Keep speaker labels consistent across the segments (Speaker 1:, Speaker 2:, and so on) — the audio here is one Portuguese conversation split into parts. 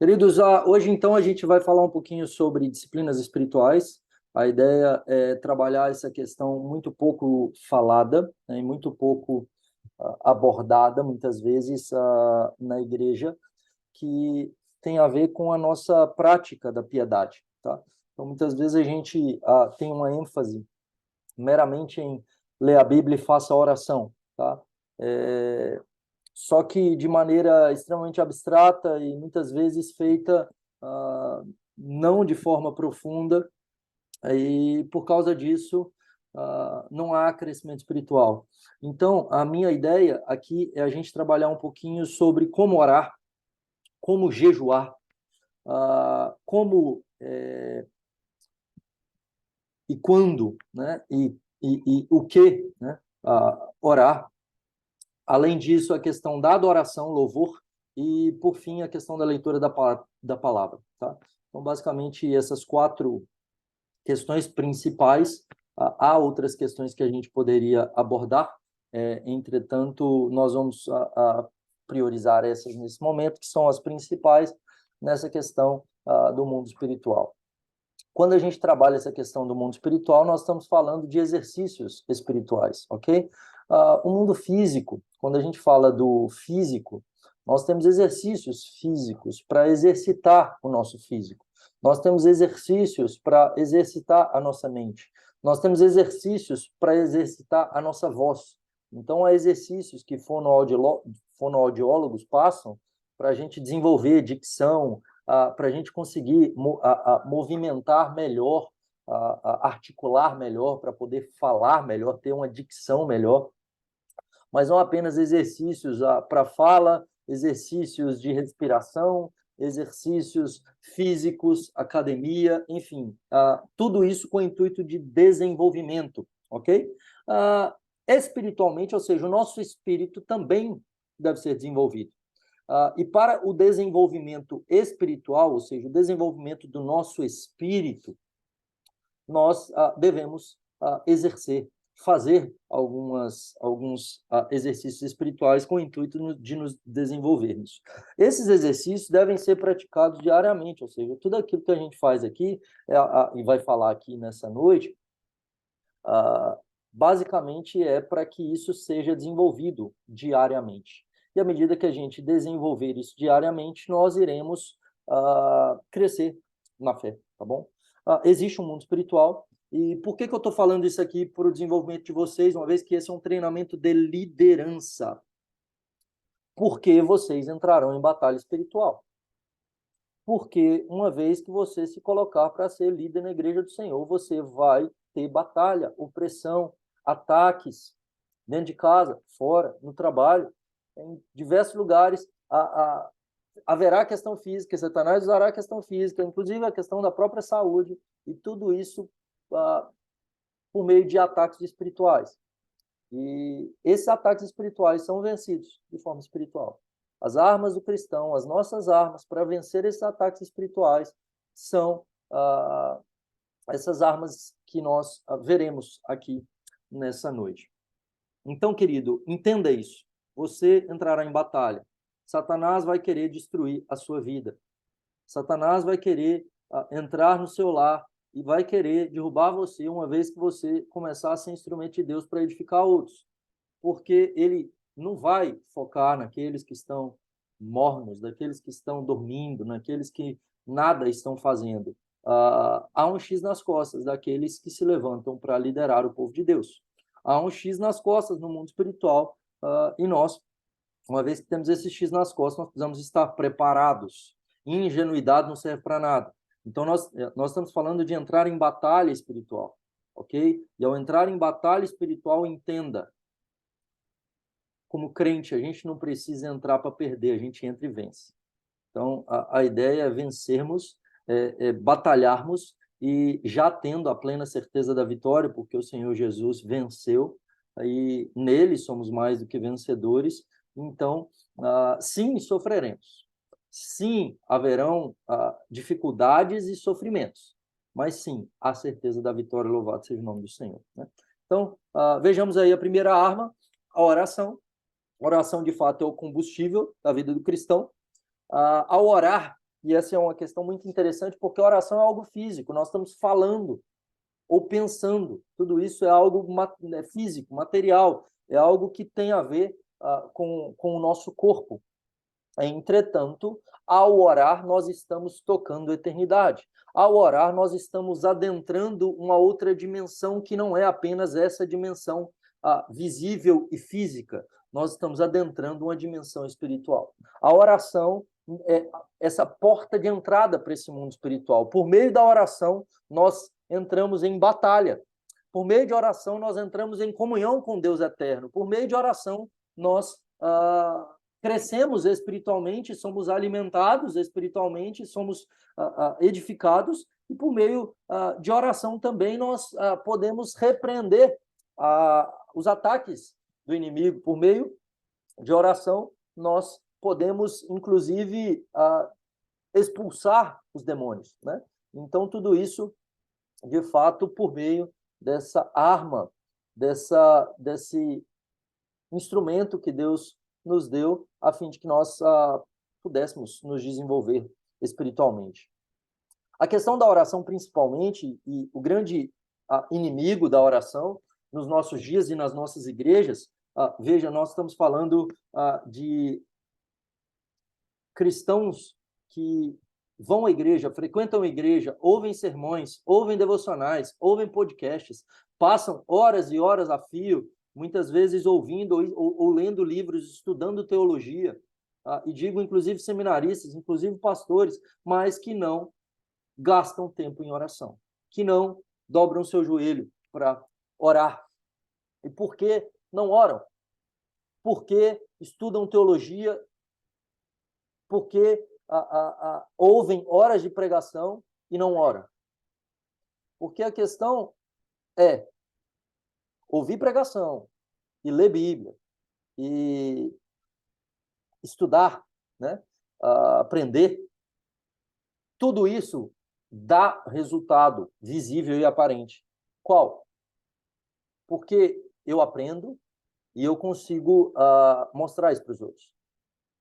Speaker 1: Queridos, hoje então a gente vai falar um pouquinho sobre disciplinas espirituais. A ideia é trabalhar essa questão muito pouco falada, né, e muito pouco abordada, muitas vezes, na igreja, que tem a ver com a nossa prática da piedade, tá? Então, muitas vezes a gente tem uma ênfase meramente em ler a Bíblia e faça a oração, tá? É, só que de maneira extremamente abstrata e muitas vezes feita não de forma profunda, e por causa disso não há crescimento espiritual. Então, a minha ideia aqui é a gente trabalhar um pouquinho sobre como orar, como jejuar, como e quando, né? E o que, né? Orar. Além disso, a questão da adoração, louvor, e, por fim, a questão da leitura da palavra. Tá? Então, basicamente, essas quatro questões principais. Há outras questões que a gente poderia abordar, entretanto, nós vamos priorizar essas nesse momento, que são as principais nessa questão do mundo espiritual. Quando a gente trabalha essa questão do mundo espiritual, nós estamos falando de exercícios espirituais, ok? O mundo físico, quando a gente fala do físico, nós temos exercícios físicos para exercitar o nosso físico. Nós temos exercícios para exercitar a nossa mente. Nós temos exercícios para exercitar a nossa voz. Então, há exercícios que fonoaudiólogos passam para a gente desenvolver dicção, para a gente conseguir movimentar melhor, articular melhor, para poder falar melhor, ter uma dicção melhor, mas não apenas exercícios para fala, exercícios de respiração, exercícios físicos, academia, enfim, tudo isso com o intuito de desenvolvimento, ok? Espiritualmente, ou seja, o nosso espírito também deve ser desenvolvido. E para o desenvolvimento espiritual, ou seja, o desenvolvimento do nosso espírito, nós devemos exercer, fazer alguns exercícios espirituais com o intuito de nos desenvolvermos. Esses exercícios devem ser praticados diariamente, ou seja, tudo aquilo que a gente faz aqui, e vai falar aqui nessa noite, basicamente é para que isso seja desenvolvido diariamente. E à medida que a gente desenvolver isso diariamente, nós iremos crescer na fé, tá bom? Existe um mundo espiritual, e por que eu estou falando isso aqui para o desenvolvimento de vocês, uma vez que esse é um treinamento de liderança? Porque vocês entrarão em batalha espiritual. Porque uma vez que você se colocar para ser líder na igreja do Senhor, você vai ter batalha, opressão, ataques, dentro de casa, fora, no trabalho, em diversos lugares. Haverá questão física, Satanás usará a questão física, inclusive a questão da própria saúde, e tudo isso por meio de ataques espirituais. E esses ataques espirituais são vencidos de forma espiritual. As armas do cristão, as nossas armas para vencer esses ataques espirituais são essas armas que nós veremos aqui nessa noite. Então, querido, entenda isso. Você entrará em batalha. Satanás vai querer destruir a sua vida. Satanás vai querer entrar no seu lar e vai querer derrubar você uma vez que você começar a ser instrumento de Deus para edificar outros. Porque ele não vai focar naqueles que estão mornos, naqueles que estão dormindo, naqueles que nada estão fazendo. Há um X nas costas daqueles que se levantam para liderar o povo de Deus. Há um X nas costas no mundo espiritual, e nós, uma vez que temos esse X nas costas, nós precisamos estar preparados. Ingenuidade não serve para nada. Então, nós estamos falando de entrar em batalha espiritual, ok? E ao entrar em batalha espiritual, entenda, como crente, a gente não precisa entrar para perder, a gente entra e vence. Então, a ideia é vencermos, batalharmos, e já tendo a plena certeza da vitória, porque o Senhor Jesus venceu, e nele somos mais do que vencedores. Então, sim, sofreremos. Sim, haverão dificuldades e sofrimentos, mas sim, a certeza da vitória, louvado seja o nome do Senhor, né? Então, vejamos aí a primeira arma, a oração. A oração, de fato, é o combustível da vida do cristão. Ao orar, E essa é uma questão muito interessante, porque a oração é algo físico, nós estamos falando ou pensando, tudo isso é algo físico, material, é algo que tem a ver com o nosso corpo. Entretanto, ao orar, nós estamos tocando a eternidade. Ao orar, nós estamos adentrando uma outra dimensão que não é apenas essa dimensão visível e física. Nós estamos adentrando uma dimensão espiritual. A oração é essa porta de entrada para esse mundo espiritual. Por meio da oração, nós entramos em batalha. Por meio de oração, nós entramos em comunhão com Deus eterno. Por meio de oração, nós crescemos espiritualmente, somos alimentados espiritualmente, somos edificados, e por meio de oração também nós podemos repreender os ataques do inimigo. Por meio de oração, nós podemos, inclusive, expulsar os demônios, né? Então, tudo isso, de fato, por meio dessa arma, desse instrumento que Deus nos deu, a fim de que nós pudéssemos nos desenvolver espiritualmente. A questão da oração, principalmente, e o grande inimigo da oração nos nossos dias e nas nossas igrejas, veja, nós estamos falando de cristãos que vão à igreja, frequentam a igreja, ouvem sermões, ouvem devocionais, ouvem podcasts, passam horas e horas a fio, muitas vezes ouvindo ou lendo livros, estudando teologia, e digo inclusive seminaristas, inclusive pastores, mas que não gastam tempo em oração, que não dobram seu joelho para orar. E por que não oram? Porque estudam teologia, porque ouvem horas de pregação e não oram. Porque a questão é ouvir pregação e ler Bíblia e estudar, né? Aprender. Tudo isso dá resultado visível e aparente. Qual? Porque eu aprendo e eu consigo mostrar isso para os outros.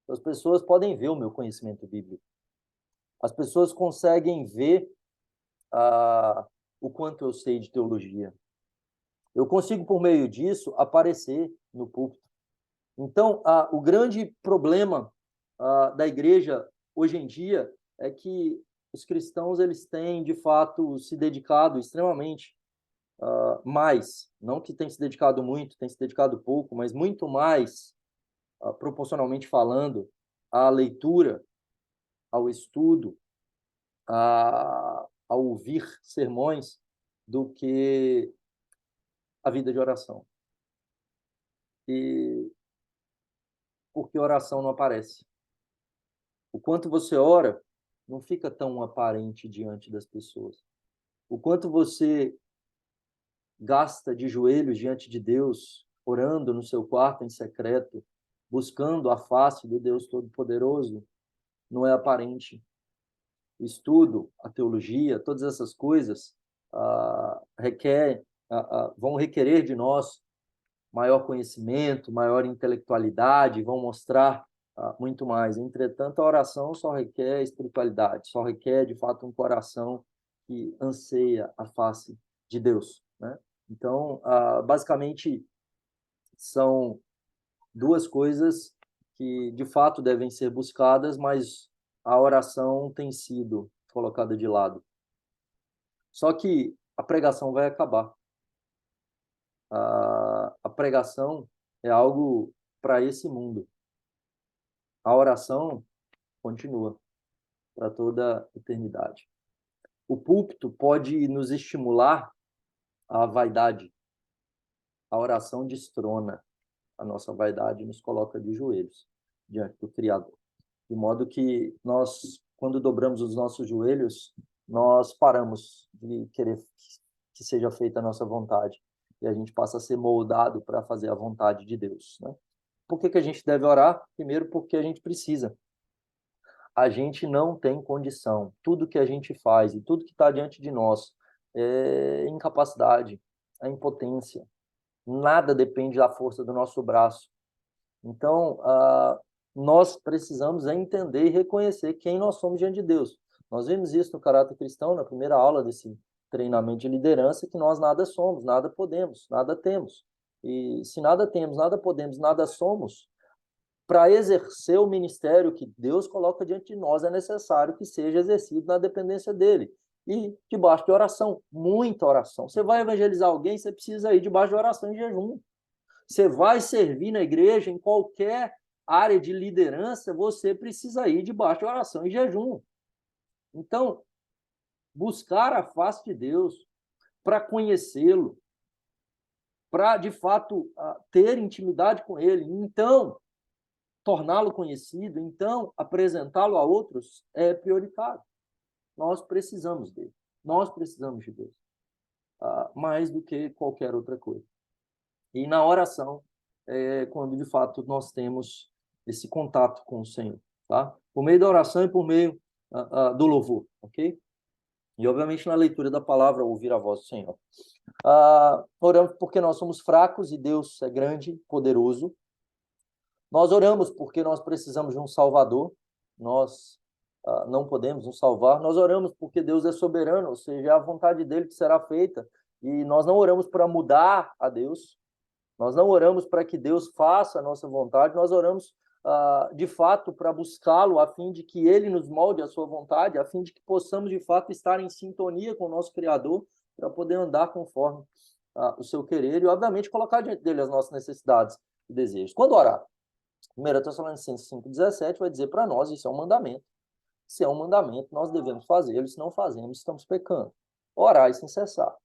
Speaker 1: As pessoas podem ver o meu conhecimento bíblico. As pessoas conseguem ver o quanto eu sei de teologia. Eu consigo, por meio disso, aparecer no púlpito. Então, o grande problema da igreja hoje em dia é que os cristãos eles têm, de fato, se dedicado extremamente mais, não que tenham se dedicado muito, tenham se dedicado pouco, mas muito mais, proporcionalmente falando, à leitura, ao estudo, a ouvir sermões, do que a vida de oração. E porque oração não aparece. O quanto você ora não fica tão aparente diante das pessoas. O quanto você gasta de joelhos diante de Deus, orando no seu quarto em secreto, buscando a face do Deus Todo-Poderoso, não é aparente. O estudo, a teologia, todas essas coisas vão requerer de nós maior conhecimento, maior intelectualidade, vão mostrar muito mais. Entretanto, a oração só requer espiritualidade, só requer, de fato, um coração que anseia a face de Deus, né? Então, basicamente, são duas coisas que, de fato, devem ser buscadas, mas a oração tem sido colocada de lado. Só que a pregação vai acabar. A pregação é algo para esse mundo. A oração continua para toda a eternidade. O púlpito pode nos estimular à vaidade. A oração destrona a nossa vaidade e nos coloca de joelhos diante do Criador. De modo que nós, quando dobramos os nossos joelhos, nós paramos de querer que seja feita a nossa vontade e a gente passa a ser moldado para fazer a vontade de Deus, né? Por que a gente deve orar? Primeiro, porque a gente precisa. A gente não tem condição. Tudo que a gente faz e tudo que está diante de nós é incapacidade, é impotência. Nada depende da força do nosso braço. Então, nós precisamos entender e reconhecer quem nós somos diante de Deus. Nós vimos isso no caráter cristão, na primeira aula desse treinamento de liderança, que nós nada somos, nada podemos, nada temos. E se nada temos, nada podemos, nada somos, para exercer o ministério que Deus coloca diante de nós, é necessário que seja exercido na dependência dele. E debaixo de oração, muita oração. Você vai evangelizar alguém, você precisa ir debaixo de oração e jejum. Você vai servir na igreja, em qualquer área de liderança, você precisa ir debaixo de oração e jejum. Então, buscar a face de Deus para conhecê-lo, para, de fato, ter intimidade com ele. Então, torná-lo conhecido, então, apresentá-lo a outros é prioritário. Nós precisamos dele. Nós precisamos de Deus. Mais do que qualquer outra coisa. E na oração, quando, de fato, nós temos esse contato com o Senhor, tá? Por meio da oração e por meio do louvor, ok? E, obviamente, na leitura da palavra, ouvir a voz do Senhor. Oramos porque nós somos fracos e Deus é grande, poderoso. Nós oramos porque nós precisamos de um Salvador. Nós não podemos nos salvar. Nós oramos porque Deus é soberano, ou seja, é a vontade dele que será feita. E nós não oramos para mudar a Deus. Nós não oramos para que Deus faça a nossa vontade. Nós oramos, de fato, para buscá-lo, a fim de que ele nos molde a sua vontade, a fim de que possamos, de fato, estar em sintonia com o nosso Criador, para poder andar conforme o seu querer e, obviamente, colocar diante dele as nossas necessidades e desejos. Quando orar? 1 Tessalonicenses 5,17 vai dizer para nós, isso é um mandamento. Se é um mandamento, nós devemos fazê-lo. Se não fazemos, estamos pecando. Orar sem cessar.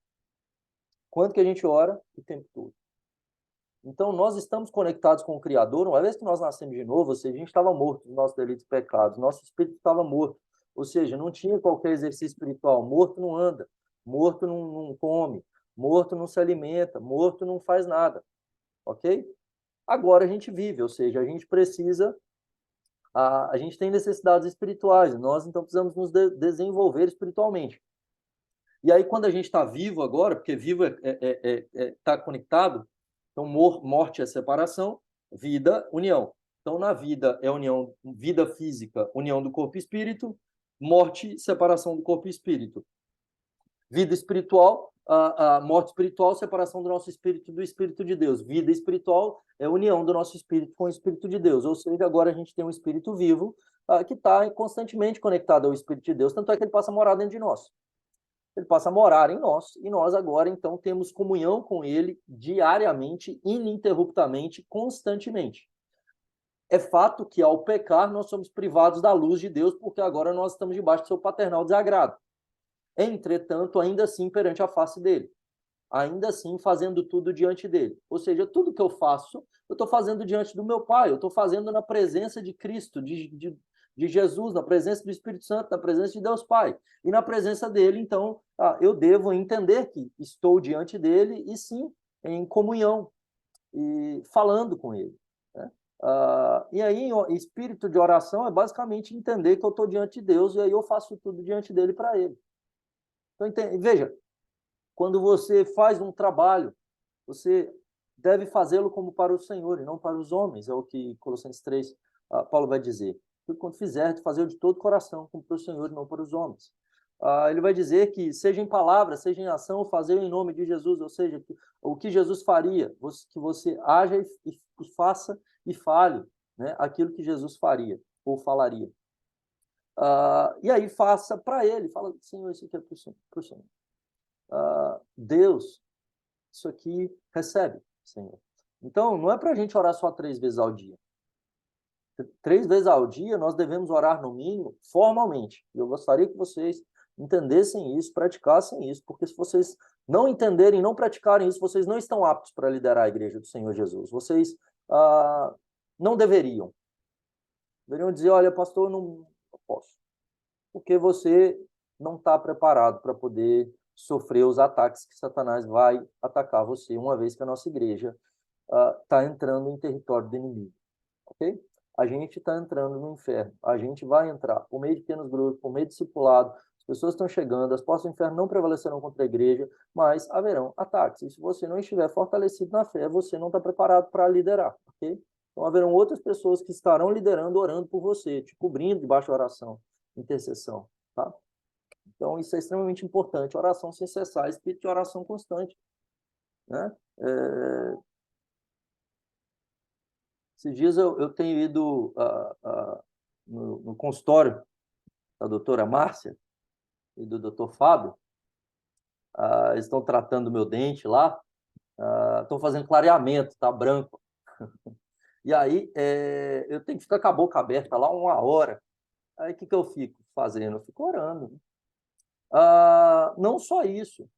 Speaker 1: Quando que a gente ora? O tempo todo. Então, nós estamos conectados com o Criador. Uma vez que nós nascemos de novo, ou seja, a gente estava morto nos nossos delitos e pecados. Nosso espírito estava morto. Ou seja, não tinha qualquer exercício espiritual. Morto não anda. Morto não come. Morto não se alimenta. Morto não faz nada. Ok? Agora a gente vive, ou seja, a gente precisa, a gente tem necessidades espirituais, nós então precisamos nos desenvolver espiritualmente. E aí quando a gente está vivo agora, porque vivo está conectado, então morte é separação, vida, união. Então na vida é união, vida física, união do corpo e espírito, morte, separação do corpo e espírito. Vida espiritual, a morte espiritual, separação do nosso espírito do Espírito de Deus. Vida espiritual é a união do nosso espírito com o Espírito de Deus. Ou seja, agora a gente tem um espírito vivo que está constantemente conectado ao Espírito de Deus, tanto é que ele passa a morar dentro de nós. Ele passa a morar em nós, e nós agora, então, temos comunhão com ele diariamente, ininterruptamente, constantemente. É fato que, ao pecar, nós somos privados da luz de Deus, porque agora nós estamos debaixo do seu paternal desagrado. Entretanto, ainda assim perante a face dele. Ainda assim fazendo tudo diante dele. Ou seja, tudo que eu faço, eu estou fazendo diante do meu Pai, eu estou fazendo na presença de Cristo, de Jesus, na presença do Espírito Santo, na presença de Deus Pai. E na presença dele, então, eu devo entender que estou diante dele e sim, em comunhão, e falando com ele. Né? E aí, espírito de oração é basicamente entender que eu estou diante de Deus e aí eu faço tudo diante dele para ele. Então, veja, quando você faz um trabalho, você deve fazê-lo como para o Senhor e não para os homens, é o que Colossenses 3, Paulo vai dizer. Quando fizer, fazer de todo o coração, como para o Senhor e não para os homens. Ele vai dizer que, seja em palavra, seja em ação, fazer em nome de Jesus, ou seja, o que Jesus faria, que você haja e faça e fale, né, aquilo que Jesus faria ou falaria. E aí faça para ele, fala, Senhor, isso aqui é para o Senhor. Deus, isso aqui recebe, Senhor. Então, não é para a gente orar só 3 vezes ao dia. 3 vezes ao dia, nós devemos orar, no mínimo, formalmente. E eu gostaria que vocês entendessem isso, praticassem isso, porque se vocês não entenderem, não praticarem isso, vocês não estão aptos para liderar a igreja do Senhor Jesus. Vocês não deveriam. Deveriam dizer, olha, pastor, não posso. Porque você não está preparado para poder sofrer os ataques que Satanás vai atacar você, uma vez que a nossa igreja está entrando em território do inimigo. Ok? A gente está entrando no inferno. A gente vai entrar por meio de pequenos grupos, por meio de discipulado. As pessoas estão chegando, as portas do inferno não prevalecerão contra a igreja, mas haverão ataques. E se você não estiver fortalecido na fé, você não está preparado para liderar. Ok? Então, haverão outras pessoas que estarão liderando, orando por você, te cobrindo debaixo da oração, intercessão, tá? Então, isso é extremamente importante. Oração sem cessar, espírito de oração constante, né? Esses dias eu tenho ido no consultório da doutora Márcia e do doutor Fábio. Eles estão tratando o meu dente lá, estão fazendo clareamento, tá branco. E aí eu tenho que ficar com a boca aberta lá 1 hora. Aí o que eu fico fazendo? Eu fico orando. Não só isso.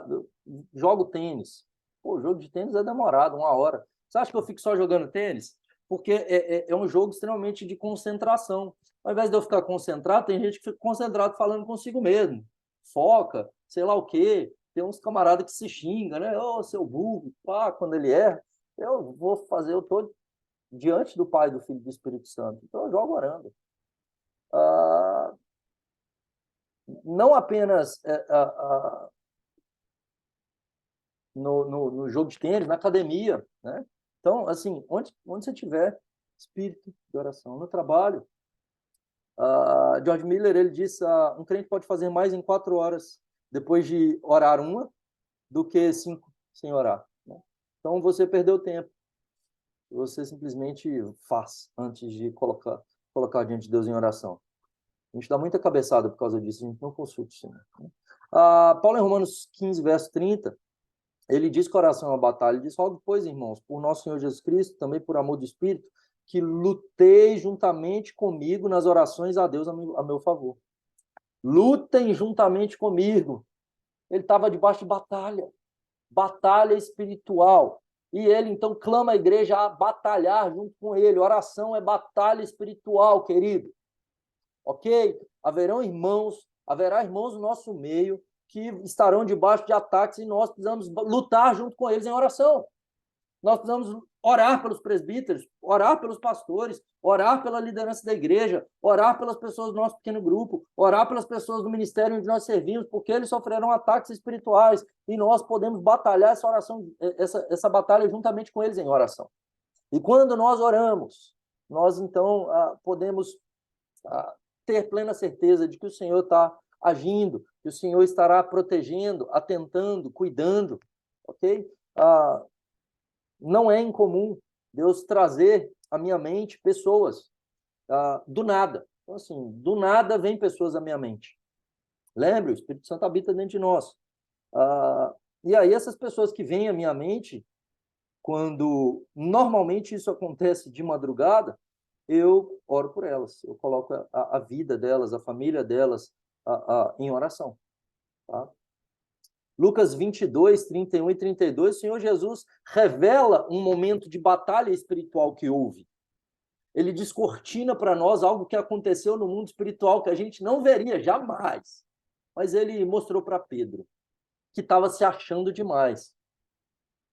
Speaker 1: Eu jogo tênis. Pô, o jogo de tênis é demorado, 1 hora. Você acha que eu fico só jogando tênis? Porque é um jogo extremamente de concentração. Ao invés de eu ficar concentrado, tem gente que fica concentrado falando consigo mesmo. Foca, sei lá o quê. Tem uns camaradas que se xingam, né? Ô, seu burro, pá, quando ele erra. Eu vou fazer, eu estou diante do Pai, do Filho e do Espírito Santo. Então eu jogo orando. Não apenas no jogo de tênis, na academia, né? Então, assim, onde você tiver espírito de oração, no trabalho. George Miller, ele disse, um crente pode fazer mais em 4 horas depois de orar uma do que 5 sem orar, né? Então, você perdeu tempo. Você simplesmente faz antes de colocar diante de Deus em oração. A gente dá muita cabeçada por causa disso, a gente não consulta isso, né? Paulo, em Romanos 15, verso 30, ele diz que a oração é uma batalha. Ele diz: rogo, pois, irmãos, por nosso Senhor Jesus Cristo, também por amor do Espírito, que lutei juntamente comigo nas orações a Deus a meu favor. Lutem juntamente comigo. Ele estava debaixo de batalha espiritual. E ele, então, clama a igreja a batalhar junto com ele. Oração é batalha espiritual, querido. Ok? Haverá irmãos no nosso meio que estarão debaixo de ataques e nós precisamos lutar junto com eles em oração. Nós precisamos orar pelos presbíteros, orar pelos pastores, orar pela liderança da igreja, orar pelas pessoas do nosso pequeno grupo, orar pelas pessoas do ministério onde nós servimos, porque eles sofrerão ataques espirituais e nós podemos batalhar essa oração, essa batalha juntamente com eles em oração. E quando nós oramos, nós então podemos ter plena certeza de que o Senhor está agindo, que o Senhor estará protegendo, atentando, cuidando, ok? Não é incomum Deus trazer à minha mente pessoas do nada. Então, assim, do nada vem pessoas à minha mente. Lembre, o Espírito Santo habita dentro de nós. E aí essas pessoas que vêm à minha mente, quando normalmente isso acontece de madrugada, eu oro por elas, eu coloco a vida delas, a família delas em oração. Tá? Lucas 22, 31 e 32, o Senhor Jesus revela um momento de batalha espiritual que houve. Ele descortina para nós algo que aconteceu no mundo espiritual que a gente não veria jamais. Mas ele mostrou para Pedro, que estava se achando demais.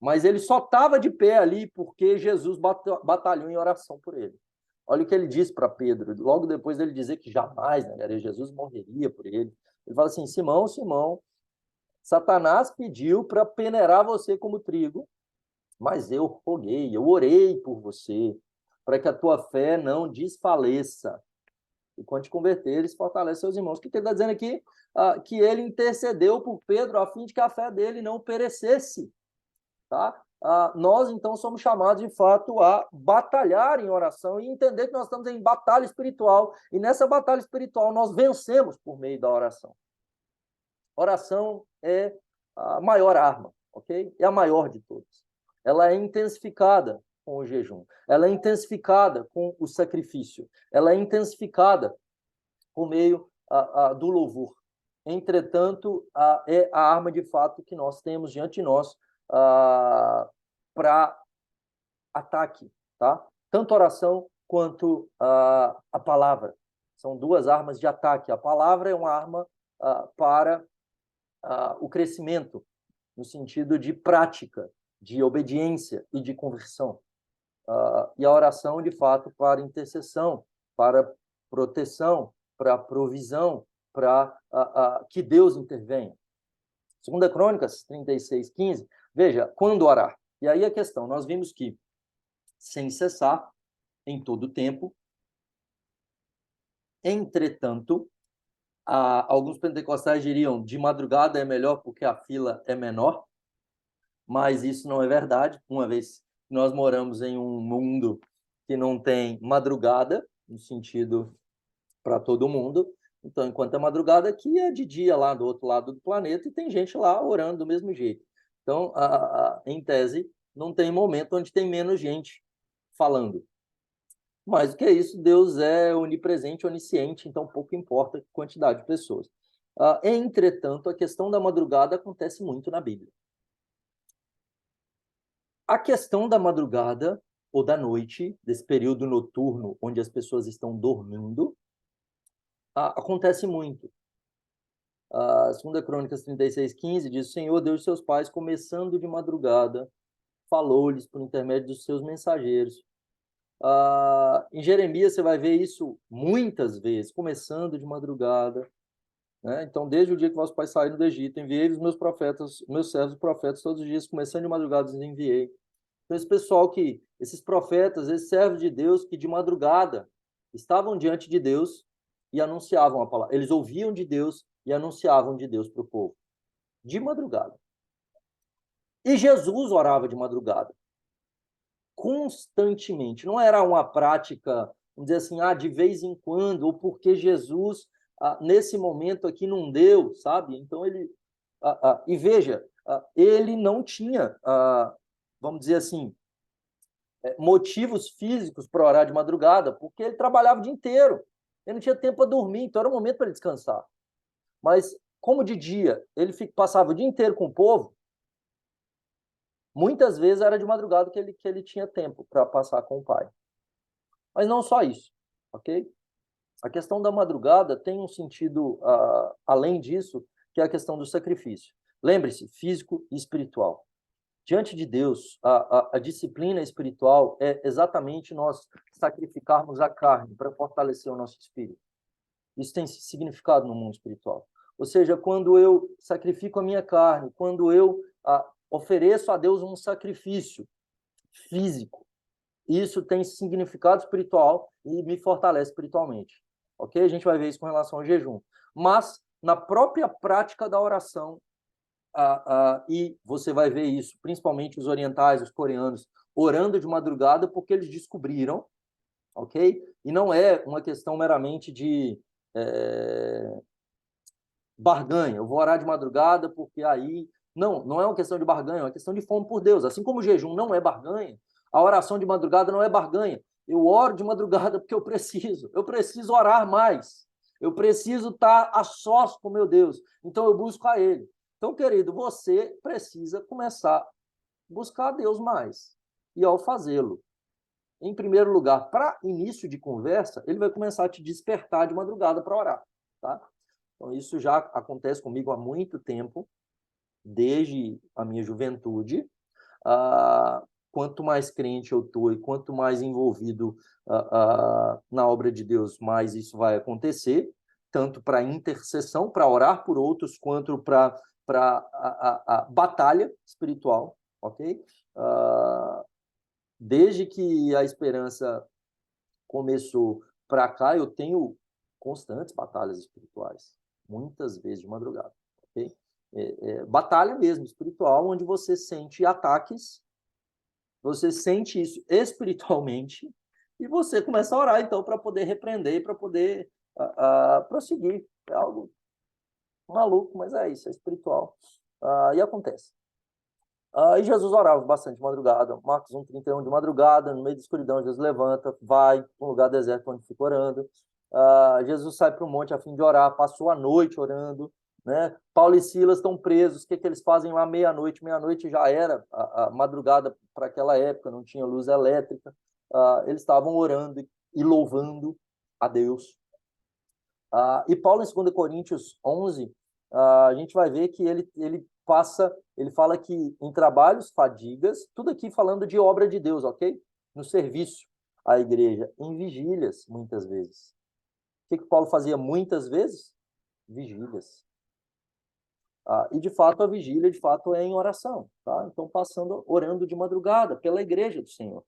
Speaker 1: Mas ele só estava de pé ali porque Jesus batalhou em oração por ele. Olha o que ele disse para Pedro, logo depois dele dizer que jamais negaria, Jesus morreria por ele. Ele fala assim: Simão, Simão, Satanás pediu para peneirar você como trigo, mas eu roguei, eu orei por você, para que a tua fé não desfaleça. E quando te converter, eles fortalecem seus irmãos. O que ele está dizendo aqui? Que ele intercedeu por Pedro a fim de que a fé dele não perecesse. Tá? Nós, então, somos chamados, de fato, a batalhar em oração e entender que nós estamos em batalha espiritual. E nessa batalha espiritual, nós vencemos por meio da oração. Oração é a maior arma, ok? É a maior de todas. Ela é intensificada com o jejum. Ela é intensificada com o sacrifício. Ela é intensificada por meio do louvor. Entretanto, é a arma, de fato, que nós temos diante de nós para ataque, tá? Tanto a oração quanto a palavra. São duas armas de ataque. A palavra é uma arma para o crescimento, no sentido de prática, de obediência e de conversão. E a oração, de fato, para intercessão, para proteção, para provisão, para que Deus intervenha. 2 Crônicas 36, 15, veja, quando orar? E aí a questão, nós vimos que sem cessar, em todo tempo. Entretanto, alguns pentecostais diriam de madrugada é melhor porque a fila é menor, mas isso não é verdade, uma vez que nós moramos em um mundo que não tem madrugada, no sentido para todo mundo. Então, enquanto é madrugada aqui, é de dia lá do outro lado do planeta e tem gente lá orando do mesmo jeito. Então, em tese, não tem momento onde tem menos gente falando. Mais do que isso, Deus é onipresente, onisciente, então pouco importa a quantidade de pessoas. Entretanto, a questão da madrugada acontece muito na Bíblia. A questão da madrugada ou da noite, desse período noturno onde as pessoas estão dormindo, acontece muito. A 2 Crônicas 36:15 diz: o Senhor, Deus de seus pais, começando de madrugada, falou-lhes por intermédio dos seus mensageiros. Em Jeremias você vai ver isso muitas vezes, começando de madrugada. Né? Então, desde o dia que vossos pais saíram do Egito, enviei os meus profetas, meus servos profetas, todos os dias, começando de madrugada, os enviei. Então, esse pessoal esses profetas, esses servos de Deus, que de madrugada estavam diante de Deus e anunciavam a palavra. Eles ouviam de Deus e anunciavam de Deus para o povo. De madrugada. E Jesus orava de madrugada. Constantemente. Não era uma prática, vamos dizer assim, de vez em quando, ou porque Jesus, nesse momento aqui, não deu, sabe? Então, ele... e veja, ele não tinha, vamos dizer assim, motivos físicos para orar de madrugada, porque ele trabalhava o dia inteiro. Ele não tinha tempo para dormir, então era um momento para ele descansar. Mas, como de dia ele passava o dia inteiro com o povo, muitas vezes era de madrugada que ele tinha tempo para passar com o pai. Mas não só isso, ok? A questão da madrugada tem um sentido, além disso, que é a questão do sacrifício. Lembre-se, físico e espiritual. Diante de Deus, a disciplina espiritual é exatamente nós sacrificarmos a carne para fortalecer o nosso espírito. Isso tem significado no mundo espiritual. Ou seja, quando eu sacrifico a minha carne, quando eu ofereço a Deus um sacrifício físico, isso tem significado espiritual e me fortalece espiritualmente. Ok? A gente vai ver isso com relação ao jejum. Mas, na própria prática da oração, e você vai ver isso, principalmente os orientais, os coreanos, orando de madrugada porque eles descobriram, ok? E não é uma questão meramente de barganha. Eu vou orar de madrugada porque aí... Não é uma questão de barganha, é uma questão de fome por Deus. Assim como o jejum não é barganha, a oração de madrugada não é barganha. Eu oro de madrugada porque eu preciso orar mais. Eu preciso estar a sós com meu Deus. Então eu busco a Ele. Então, querido, você precisa começar a buscar a Deus mais. E ao fazê-lo, em primeiro lugar, para início de conversa, ele vai começar a te despertar de madrugada para orar. Tá? Então, isso já acontece comigo há muito tempo, desde a minha juventude. Quanto mais crente eu estou e quanto mais envolvido na obra de Deus, mais isso vai acontecer, tanto para intercessão, para orar por outros, quanto para a batalha espiritual, ok? Desde que a esperança começou para cá, eu tenho constantes batalhas espirituais, muitas vezes de madrugada, ok? Batalha mesmo, espiritual, onde você sente ataques, você sente isso espiritualmente, e você começa a orar, então, para poder repreender, para poder prosseguir. É algo maluco, mas é isso, é espiritual. E acontece. E Jesus orava bastante de madrugada. Marcos 1:31, de madrugada, no meio da escuridão, Jesus levanta, vai para um lugar deserto onde fica orando. Jesus sai para o monte a fim de orar, passou a noite orando. Né? Paulo e Silas estão presos. O que eles fazem lá meia-noite? Meia-noite já era a madrugada para aquela época, não tinha luz elétrica. Eles estavam orando e louvando a Deus. E Paulo, em 2 Coríntios 11, a gente vai ver que ele fala que em trabalhos, fadigas, tudo aqui falando de obra de Deus, ok? No serviço à igreja, em vigílias, muitas vezes. O que Paulo fazia muitas vezes? Vigílias. E, de fato, a vigília, de fato, é em oração, tá? Então, orando de madrugada pela igreja do Senhor.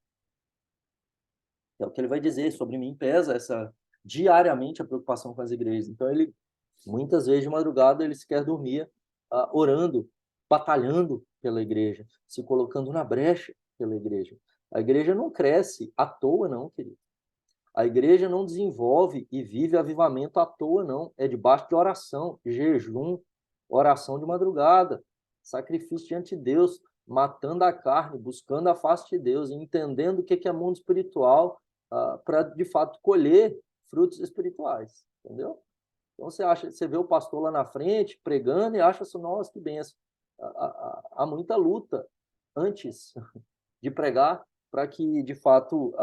Speaker 1: É o que ele vai dizer: sobre mim pesa essa diariamente a preocupação com as igrejas. Então, ele, muitas vezes de madrugada, ele sequer dormia, orando, batalhando pela igreja, se colocando na brecha pela igreja. A igreja não cresce à toa, não, querido. A igreja não desenvolve e vive avivamento à toa, não. É debaixo de oração, jejum, oração de madrugada, sacrifício diante de Deus, matando a carne, buscando a face de Deus, entendendo o que é mundo espiritual, para, de fato, colher frutos espirituais, entendeu? Então, você vê o pastor lá na frente, pregando, e acha assim: nossa, que benção. Há muita luta antes de pregar, para que, de fato,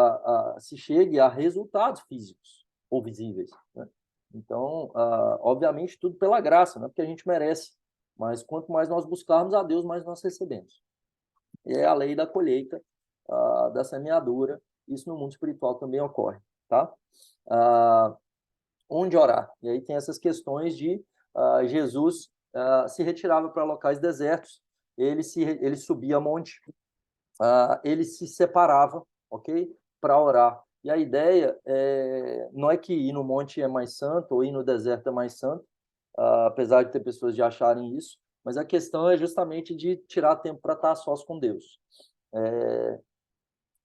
Speaker 1: se chegue a resultados físicos ou visíveis, né? Então, obviamente, tudo pela graça, não é porque a gente merece, mas quanto mais nós buscarmos a Deus, mais nós recebemos. E é a lei da colheita, da semeadura. Isso no mundo espiritual também ocorre, tá? Onde orar? E aí tem essas questões de Jesus se retirava para locais desertos, ele subia monte, ele se separava, ok? Para orar. E a ideia não é que ir no monte é mais santo ou ir no deserto é mais santo, apesar de ter pessoas de acharem isso, mas a questão é justamente de tirar tempo para estar a sós com Deus.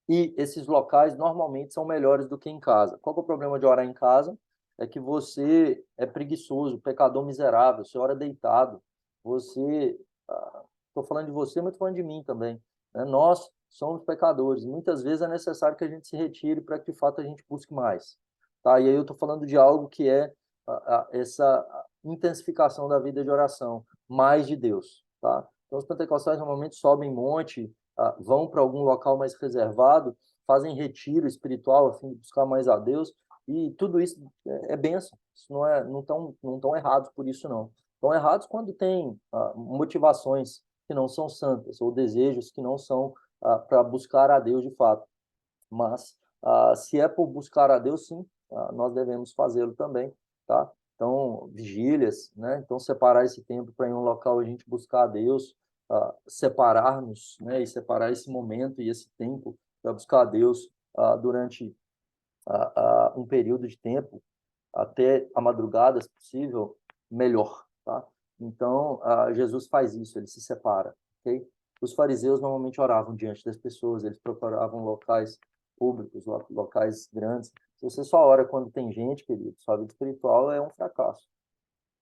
Speaker 1: E esses locais normalmente são melhores do que em casa. Qual que é o problema de orar em casa? É que você é preguiçoso, pecador miserável, você ora deitado, você... Estou falando de você, mas estou falando de mim também, né? Nós somos pecadores. Muitas vezes é necessário que a gente se retire para que, de fato, a gente busque mais. Tá? E aí eu estou falando de algo que é essa intensificação da vida de oração, mais de Deus. Tá? Então, os pentecostais normalmente sobem monte, vão para algum local mais reservado, fazem retiro espiritual a fim de buscar mais a Deus, e tudo isso é bênção. Isso não estão errados por isso, não. Estão errados quando tem motivações que não são santas, ou desejos que não são para buscar a Deus de fato. Mas, se é por buscar a Deus, sim, nós devemos fazê-lo também, tá? Então, vigílias, né? Então, separar esse tempo para ir em um local a gente buscar a Deus, separar-nos, né? E separar esse momento e esse tempo para buscar a Deus durante um período de tempo, até a madrugada, se possível, melhor, tá? Então, Jesus faz isso, ele se separa, ok? Os fariseus normalmente oravam diante das pessoas, eles procuravam locais públicos, locais grandes. Se você só ora quando tem gente, querido, sua vida espiritual é um fracasso.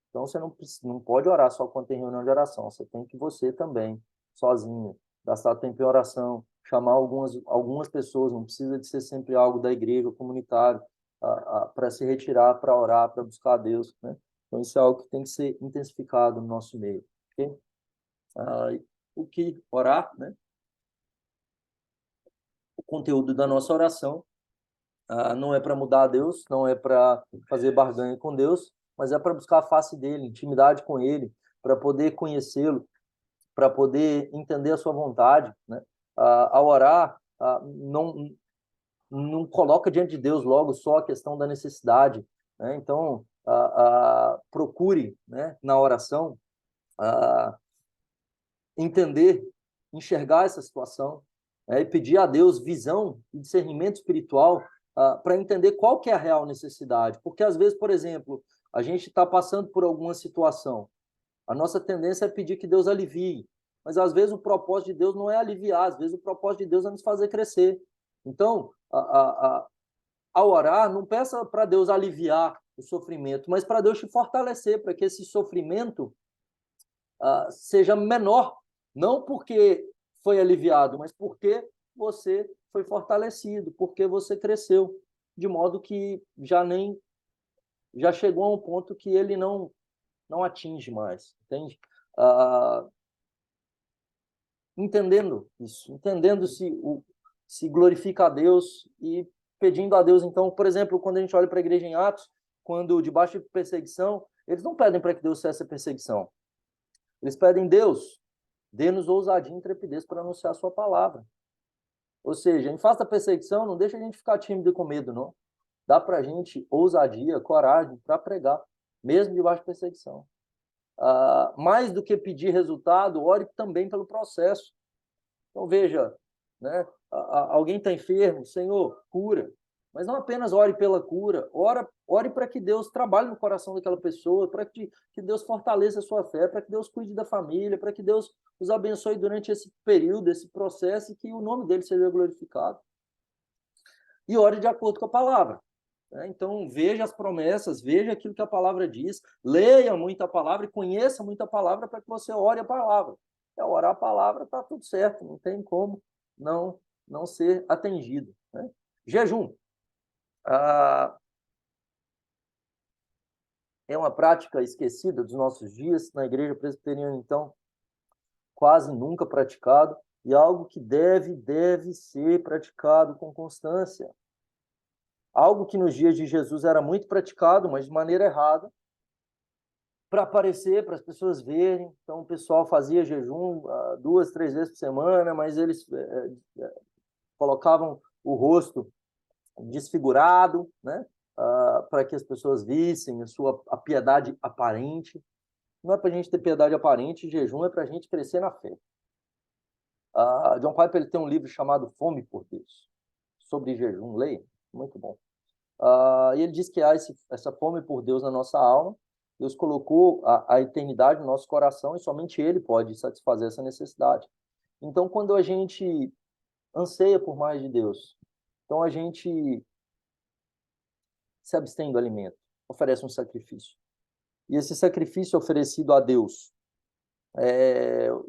Speaker 1: Então, você não pode orar só quando tem reunião de oração. Você tem que você também, sozinho, gastar tempo em oração, chamar algumas pessoas. Não precisa de ser sempre algo da igreja, comunitário, para se retirar, para orar, para buscar a Deus, né? Então, isso é algo que tem que ser intensificado no nosso meio, ok? O que orar, né? O conteúdo da nossa oração não é para mudar a Deus, não é para fazer barganha com Deus, mas é para buscar a face dele, intimidade com ele, para poder conhecê-lo, para poder entender a sua vontade, né? Ao orar, não coloca diante de Deus logo só a questão da necessidade, né? Então, procure, né, na oração, entender, enxergar essa situação, e pedir a Deus visão e discernimento espiritual para entender qual que é a real necessidade. Porque, às vezes, por exemplo, a gente está passando por alguma situação, a nossa tendência é pedir que Deus alivie, mas, às vezes, o propósito de Deus não é aliviar, às vezes, o propósito de Deus é nos fazer crescer. Então, ao orar, não peça para Deus aliviar o sofrimento, mas para Deus te fortalecer, para que esse sofrimento seja menor, não porque foi aliviado, mas porque você foi fortalecido, porque você cresceu, de modo que já chegou a um ponto que ele não atinge mais, entende? Entendendo isso, entendendo se glorifica a Deus e pedindo a Deus. Então, por exemplo, quando a gente olha para a igreja em Atos, quando debaixo de perseguição, eles não pedem para que Deus cesse a perseguição. Eles pedem: Deus, dê-nos ousadia e intrepidez para anunciar a sua palavra. Ou seja, em face da perseguição, não deixa a gente ficar tímido e com medo, não. Dá para a gente ousadia, coragem para pregar, mesmo debaixo de perseguição. Mais do que pedir resultado, ore também pelo processo. Então, veja, né? Alguém está enfermo, Senhor, cura. Mas não apenas ore pela cura, ore para que Deus trabalhe no coração daquela pessoa, para que Deus fortaleça a sua fé, para que Deus cuide da família, para que Deus os abençoe durante esse período, esse processo, e que o nome dele seja glorificado. E ore de acordo com a palavra. Então, veja as promessas, veja aquilo que a palavra diz, leia muito a palavra e conheça muito a palavra para que você ore a palavra. Orar a palavra, está tudo certo, não tem como não ser atendido. Né? Jejum. É uma prática esquecida dos nossos dias, na igreja presbiteriana, então, quase nunca praticado, e algo que deve ser praticado com constância. Algo que nos dias de Jesus era muito praticado, mas de maneira errada, para aparecer, para as pessoas verem. Então, o pessoal fazia jejum 2, 3 vezes por semana, mas eles colocavam o rosto desfigurado, né? Para que as pessoas vissem a piedade aparente. Não é para a gente ter piedade aparente, jejum é para a gente crescer na fé. John Piper ele tem um livro chamado Fome por Deus, sobre jejum, leia, muito bom. E ele diz que há essa fome por Deus na nossa alma. Deus colocou a eternidade no nosso coração e somente Ele pode satisfazer essa necessidade. Então, quando a gente anseia por mais de Deus, então a gente se abstém do alimento, oferece um sacrifício. E esse sacrifício oferecido a Deus,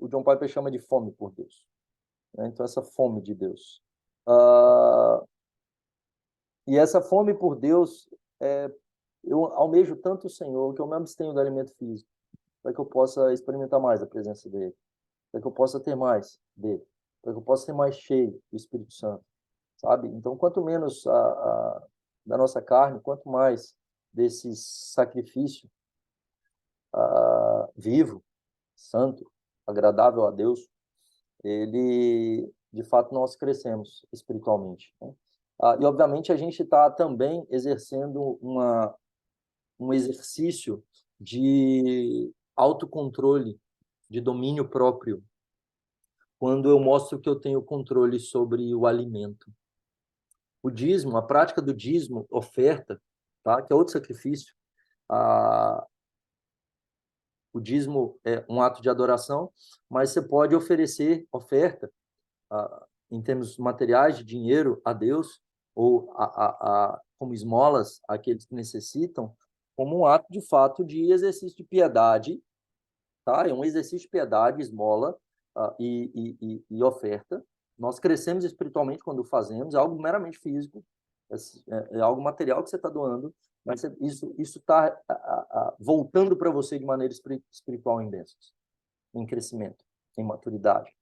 Speaker 1: o John Piper chama de fome por Deus. Então, essa fome de Deus. E essa fome por Deus, eu almejo tanto o Senhor que eu me abstenho do alimento físico, para que eu possa experimentar mais a presença dele, para que eu possa ter mais dele, para que eu possa ser mais cheio do Espírito Santo, sabe? Então, quanto menos da nossa carne, quanto mais desse sacrifício vivo, santo, agradável a Deus, ele, de fato, nós crescemos espiritualmente. Né? E, obviamente, a gente está também exercendo um exercício de autocontrole, de domínio próprio, quando eu mostro que eu tenho controle sobre o alimento. O dízimo, a prática do dízimo, oferta, tá? Que é outro sacrifício. O dízimo é um ato de adoração, mas você pode oferecer oferta em termos materiais, de dinheiro a Deus, ou como esmolas àqueles que necessitam, como um ato de fato de exercício de piedade, tá? É um exercício de piedade, esmola e oferta. Nós crescemos espiritualmente quando fazemos, é algo meramente físico, é algo material que você está doando, mas isso está voltando para você de maneira espiritual em bênçãos, em crescimento, em maturidade.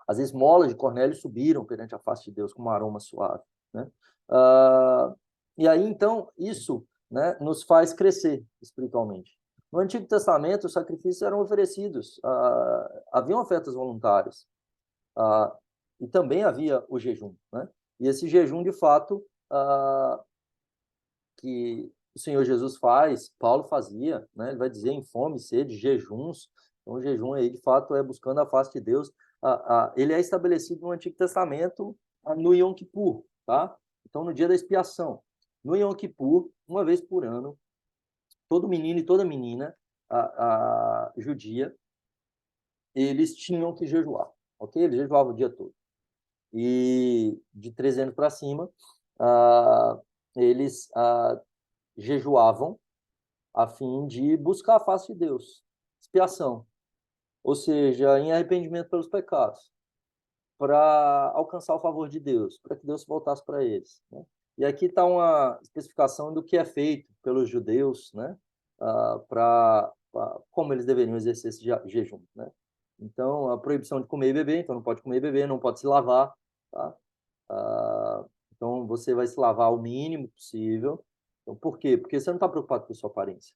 Speaker 1: As esmolas de Cornélio subiram perante a face de Deus como um aroma suave. Né? E aí, então, isso, né, nos faz crescer espiritualmente. No Antigo Testamento, os sacrifícios eram oferecidos, haviam ofertas voluntárias, e também havia o jejum. Né? E esse jejum, de fato, que o Senhor Jesus faz, Paulo fazia, né? Ele vai dizer em fome, sede, jejuns. Então, o jejum aí, de fato, é buscando a face de Deus. Ele é estabelecido no Antigo Testamento no Yom Kippur, tá? Então, no dia da expiação. No Yom Kippur, uma vez por ano, todo menino e toda menina judia, eles tinham que jejuar, ok? Eles jejuavam o dia todo. E de 13 anos para cima, eles jejuavam a fim de buscar a face de Deus, expiação, ou seja, em arrependimento pelos pecados, para alcançar o favor de Deus, para que Deus voltasse para eles. Né? E aqui está uma especificação do que é feito pelos judeus, né? Para como eles deveriam exercer esse jejum. Né? Então, a proibição de comer e beber, então não pode comer e beber, não pode se lavar. Tá? Então, você vai se lavar o mínimo possível. Então, por quê? Porque você não está preocupado com a sua aparência.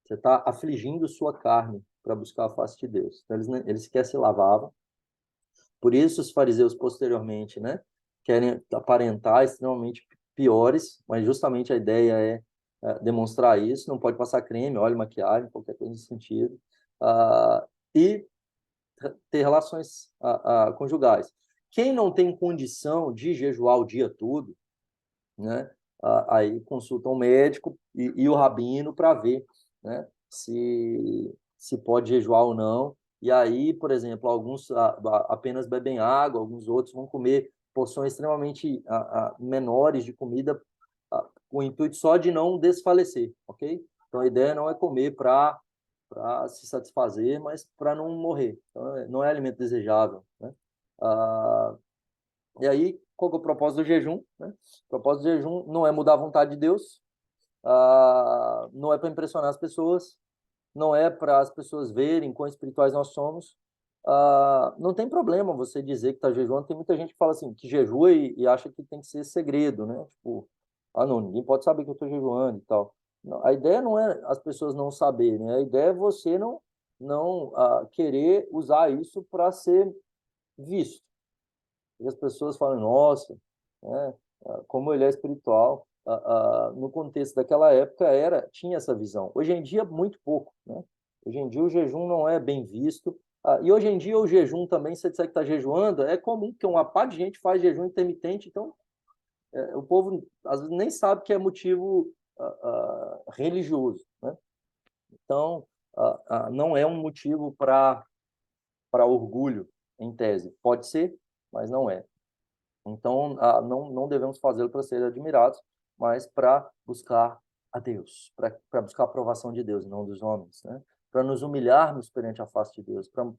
Speaker 1: Você está afligindo sua carne para buscar a face de Deus. Então, eles sequer se lavavam. Por isso, os fariseus, posteriormente, né, querem aparentar extremamente piores, mas justamente a ideia é demonstrar isso. Não pode passar creme, óleo, maquiagem, qualquer coisa nesse sentido. E ter relações conjugais. Quem não tem condição de jejuar o dia todo, né? Aí consulta um médico e o rabino para ver, né? Se pode jejuar ou não. E aí, por exemplo, alguns apenas bebem água, alguns outros vão comer porções extremamente menores de comida com o intuito só de não desfalecer, ok? Então a ideia não é comer para se satisfazer, mas para não morrer. Então, não é alimento desejável, né? Ah, e aí, qual que é o propósito do jejum, né? O propósito do jejum não é mudar a vontade de Deus, não é para impressionar as pessoas, não é para as pessoas verem quão espirituais nós somos. Não tem problema você dizer que está jejuando. Tem muita gente que fala assim, que jejua e acha que tem que ser segredo, né? Tipo, não, ninguém pode saber que eu estou jejuando e tal. Não, a ideia não é as pessoas não saberem, né? A ideia é você não querer usar isso para ser visto. E as pessoas falam, nossa, né, como ele é espiritual. No contexto daquela época tinha essa visão. Hoje em dia, muito pouco, né? Hoje em dia o jejum não é bem visto. E hoje em dia o jejum também, se você disser que está jejuando, é comum que uma parte de gente faz jejum intermitente, então o povo às vezes nem sabe que é motivo religioso, né? Então, não é um motivo para orgulho, em tese. Pode ser, mas não é. Então, não devemos fazê-lo para ser admirados, mas para buscar a Deus, para buscar a aprovação de Deus, não dos homens, né? Para nos humilharmos perante a face de Deus, para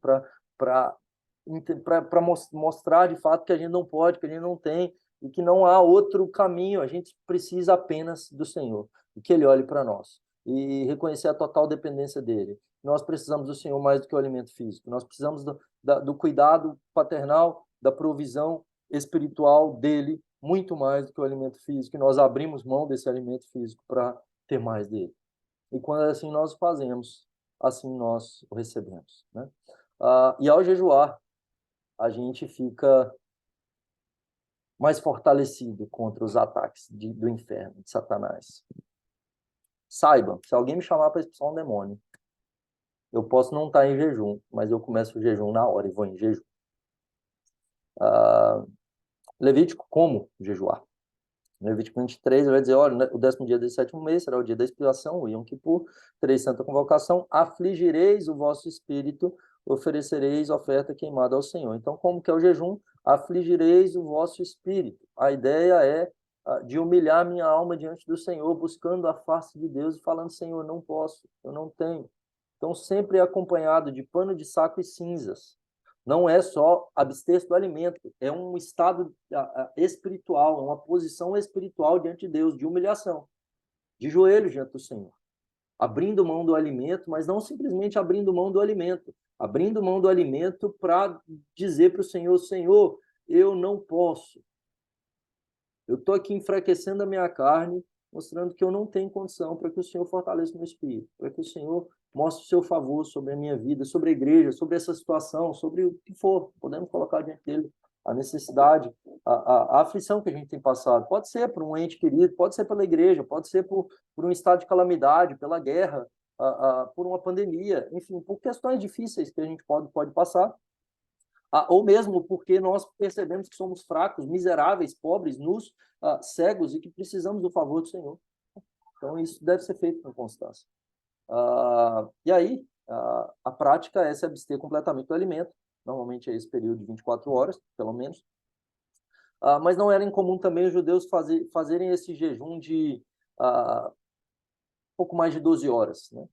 Speaker 1: mostrar de fato que a gente não pode, que a gente não tem e que não há outro caminho, a gente precisa apenas do Senhor e que Ele olhe para nós e reconhecer a total dependência dele. Nós precisamos do Senhor mais do que o alimento físico, nós precisamos do cuidado paternal, da provisão espiritual dele muito mais do que o alimento físico, e nós abrimos mão desse alimento físico para ter mais dele. E quando assim nós fazemos, assim nós o recebemos, né? E ao jejuar, a gente fica mais fortalecido contra os ataques do inferno, de Satanás. Saiba, se alguém me chamar para expulsar um demônio, eu posso não estar em jejum, mas eu começo o jejum na hora e vou em jejum. Levítico, como jejuar? No Levítico 23, ele vai dizer, olha, o 10º dia desse 7º mês será o dia da expiação, o Yom Kippur, tereis santa convocação, afligireis o vosso espírito, oferecereis oferta queimada ao Senhor. Então, como que é o jejum? Afligireis o vosso espírito. A ideia é de humilhar minha alma diante do Senhor, buscando a face de Deus e falando, Senhor, não posso, eu não tenho. Então, sempre é acompanhado de pano de saco e cinzas. Não é só abster-se do alimento, é um estado espiritual, uma posição espiritual diante de Deus, de humilhação, de joelhos diante do Senhor. Abrindo mão do alimento, mas não simplesmente abrindo mão do alimento, abrindo mão do alimento para dizer para o Senhor, Senhor, eu não posso. Eu estou aqui enfraquecendo a minha carne, mostrando que eu não tenho condição para que o Senhor fortaleça o meu espírito, para que o Senhor mostre o seu favor sobre a minha vida, sobre a igreja, sobre essa situação, sobre o que for. Podemos colocar diante dele a necessidade, a aflição que a gente tem passado. Pode ser por um ente querido, pode ser pela igreja, pode ser por um estado de calamidade, pela guerra, por uma pandemia, enfim, por questões difíceis que a gente pode passar. Ou mesmo porque nós percebemos que somos fracos, miseráveis, pobres, nus, cegos e que precisamos do favor do Senhor. Então, isso deve ser feito com constância. E aí, a prática é se abster completamente do alimento, normalmente é esse período de 24 horas, pelo menos. Mas não era incomum também os judeus fazerem esse jejum de pouco mais de 12 horas. Né?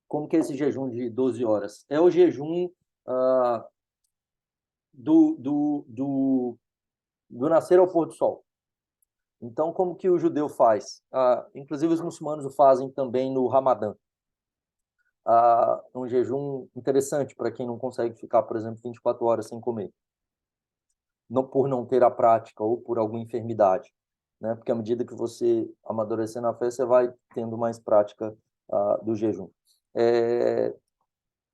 Speaker 1: Como que é esse jejum de 12 horas? É o jejum do nascer ao pôr do sol. Então, como que o judeu faz? Inclusive, os muçulmanos o fazem também no Ramadã. Um jejum interessante para quem não consegue ficar, por exemplo, 24 horas sem comer. Não por não ter a prática ou por alguma enfermidade. Né? Porque à medida que você amadurecer na fé, você vai tendo mais prática do jejum.